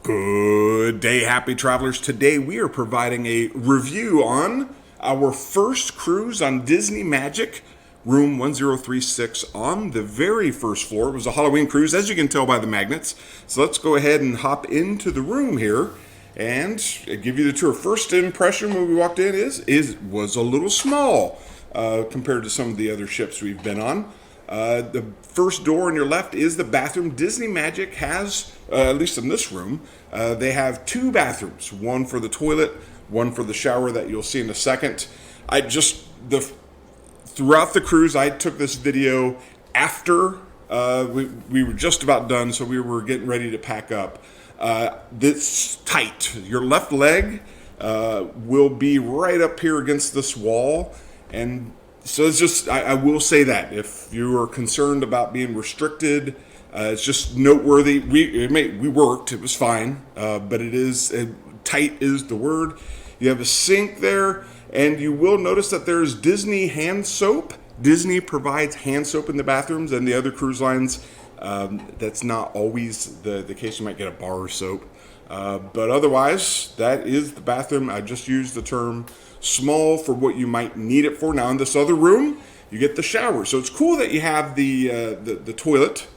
Good day, happy travelers. Today we are providing a review on our first cruise on Disney Magic, room 1036 on the very first floor. It was a Halloween cruise, as you can tell by the magnets. So let's go ahead and hop into the room here and give you the tour. First impression when we walked in was a little small compared to some of the other ships we've been on. The first door on your left is the bathroom. Disney Magic has, at least in this room, they have two bathrooms, one for the toilet, one for the shower that you'll see in a second. Throughout the cruise, I took this video after we were just about done, so we were getting ready to pack up. This tight. Your left leg will be right up here against this wall, and so it's just, I will say that if you are concerned about being restricted, it's just noteworthy. We worked, it was fine, but it is, tight is the word. You have a sink there, and you will notice that there's Disney hand soap. Disney provides hand soap in the bathrooms, and the other cruise lines, that's not always the case. You might get a bar of soap. But otherwise, that is the bathroom. I just used the term small for what you might need it for. Now in this other room, you get the shower. So it's cool that you have the toilet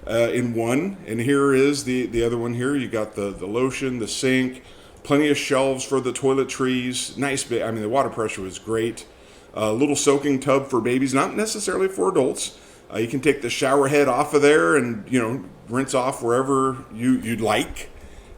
in one, and here is the other one here. You got the lotion, the sink, plenty of shelves for the toiletries. Nice bit. I mean, the water pressure was great. A little soaking tub for babies, not necessarily for adults. You can take the shower head off of there and, rinse off wherever you'd like.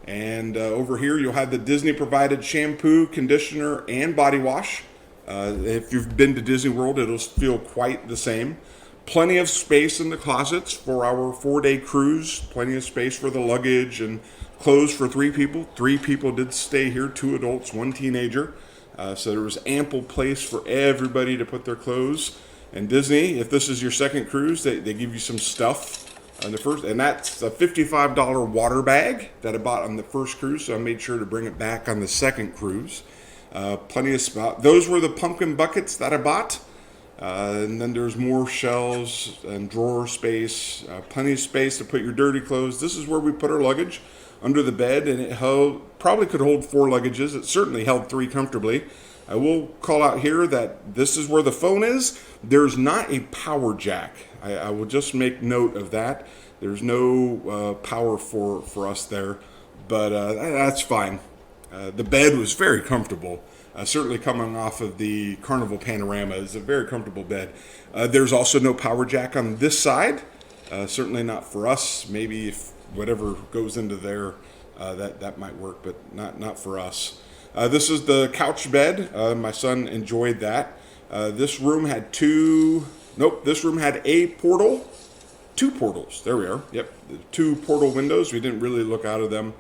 And over here, you'll have the Disney-provided shampoo, conditioner, and body wash. If you've been to Disney World, it'll feel quite the same. Plenty of space in the closets for our 4-day cruise. Plenty of space for the luggage and clothes for 3 people. 3 people did stay here, 2 adults, 1 teenager. So there was ample place for everybody to put their clothes. And Disney, if this is your second cruise, they give you some stuff on the first, and that's a $55 water bag that I bought on the first cruise, so I made sure to bring it back on the second cruise. Plenty of spot. Those were the pumpkin buckets that I bought. And then there's more shelves and drawer space, plenty of space to put your dirty clothes. This is where we put our luggage, under the bed, and it probably could hold 4 luggages. It certainly held 3 comfortably. I will call out here that this is where the phone is. There's not a power jack. I will just make note of that. There's no power for us there, but that's fine. The bed was very comfortable. Certainly coming off of the Carnival Panorama is a very comfortable bed. There's also no power jack on this side. Certainly not for us. Maybe if whatever goes into there, that might work, but not for us. This is the couch bed. My son enjoyed that. This room had this room had a portal. 2 portals. There we are. Yep. 2 portal windows. We didn't really look out of them.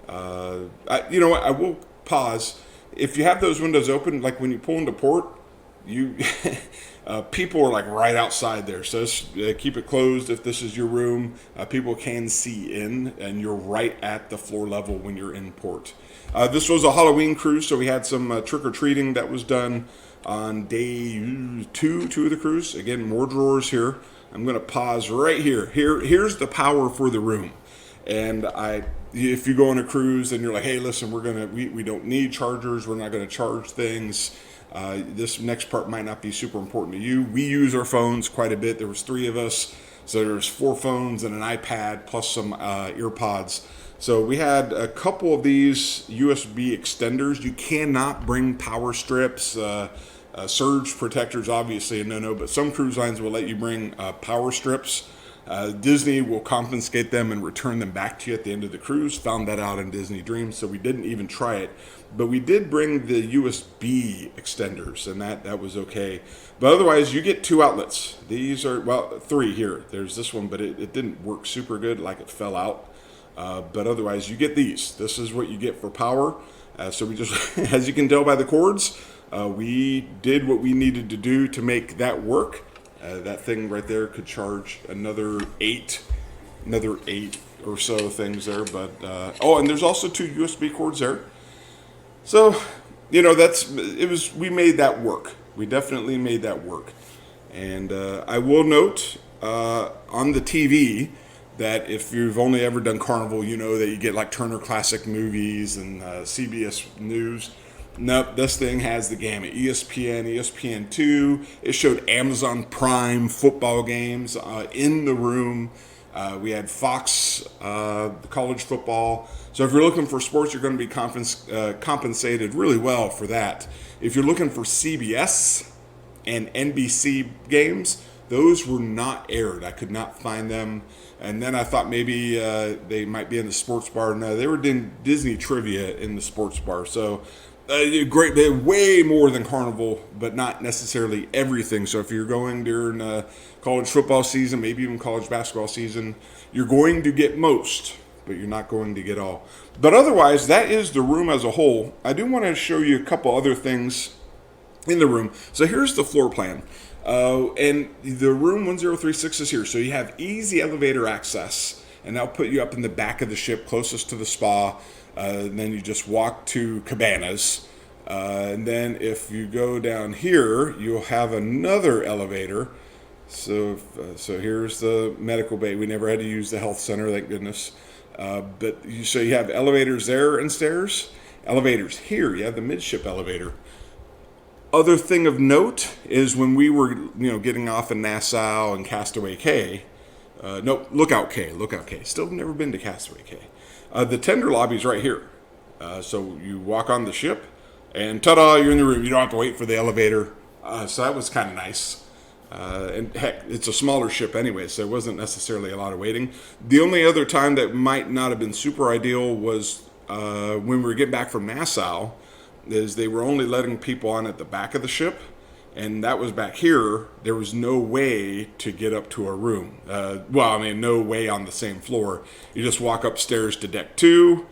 You know what? I will pause. If you have those windows open, like when you pull into port, people are like right outside there. So keep it closed if this is your room. People can see in, and you're right at the floor level when you're in port. This was a Halloween cruise, so we had some trick-or-treating that was done on day 2 of the cruise. Again, more drawers here. I'm going to pause right here. Here's the power for the room. And if you go on a cruise and you're like, hey, listen, we don't need chargers. We're not going to charge things. This next part might not be super important to you. We use our phones quite a bit. There was 3 of us. So there's 4 phones and an iPad plus some earpods. So we had a couple of these USB extenders. You cannot bring power strips, surge protectors, obviously a no-no, but some cruise lines will let you bring power strips. Disney will confiscate them and return them back to you at the end of the cruise. Found that out in Disney Dreams, so we didn't even try it. But we did bring the USB extenders, and that was okay. But otherwise, you get 2 outlets. These are, 3 here. There's this one, but it didn't work super good, like it fell out. But otherwise, you get these. This is what you get for power. So we just, as you can tell by the cords, we did what we needed to do to make that work. That thing right there could charge another 8 or so things there. But and there's also 2 USB cords there. So, we made that work. We definitely made that work. And I will note on the TV, that if you've only ever done Carnival, you know that you get like Turner Classic Movies and CBS News. Nope, this thing has the gamut. ESPN, ESPN2. It showed Amazon Prime football games in the room. We had Fox college football. So if you're looking for sports, you're going to be compensated really well for that. If you're looking for CBS and NBC games, those were not aired. I could not find them. And then I thought maybe they might be in the sports bar. No, they were doing Disney trivia in the sports bar. So great, way more than Carnival, but not necessarily everything. So if you're going during college football season, maybe even college basketball season, you're going to get most, but you're not going to get all. But otherwise, that is the room as a whole. I do want to show you a couple other things in the room. So here's the floor plan. And the room 1036 is here. So you have easy elevator access, and that'll put you up in the back of the ship closest to the spa. And then you just walk to cabanas. And then if you go down here, you'll have another elevator. So here's the medical bay. We never had to use the health center, thank goodness. So you have elevators there and stairs. Elevators here, you have the midship elevator. Other thing of note is when we were, getting off in Nassau and Castaway Cay. Lookout Cay. Still never been to Castaway Cay. The tender lobby's right here. So you walk on the ship, and ta-da, you're in the room. You don't have to wait for the elevator. So that was kind of nice. And heck, it's a smaller ship anyway, so it wasn't necessarily a lot of waiting. The only other time that might not have been super ideal was when we were getting back from Nassau, is they were only letting people on at the back of the ship, and that was back here. There was no way to get up to a room. No way on the same floor. You just walk upstairs to deck 2,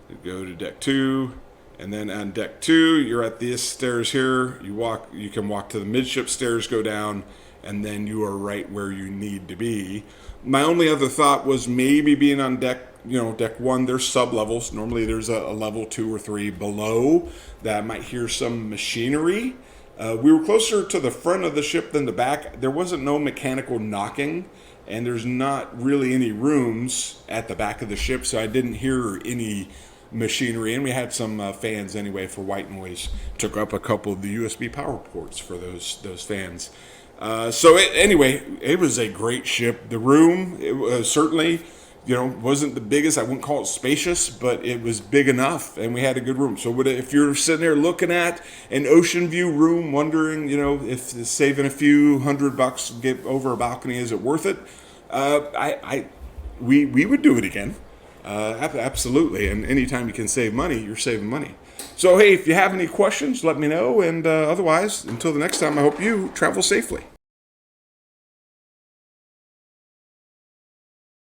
you go to deck 2, and then on deck 2, you're at these stairs here. You can walk to the midship stairs, go down, and then you are right where you need to be. My only other thought was maybe being on deck 1, there's sub-levels. Normally there's a level 2 or 3 below that might hear some machinery. We were closer to the front of the ship than the back. There wasn't no mechanical knocking, and there's not really any rooms at the back of the ship, so I didn't hear any machinery. And we had some fans anyway for white noise. Took up a couple of the USB power ports for those fans. Anyway, it was a great ship. The room, it was certainly, wasn't the biggest. I wouldn't call it spacious, but it was big enough, and we had a good room. So if you're sitting there looking at an ocean view room, wondering, if saving a few $100 to get over a balcony, is it worth it? We would do it again. Absolutely. And anytime you can save money, you're saving money. So, hey, if you have any questions, let me know. And otherwise, until the next time, I hope you travel safely.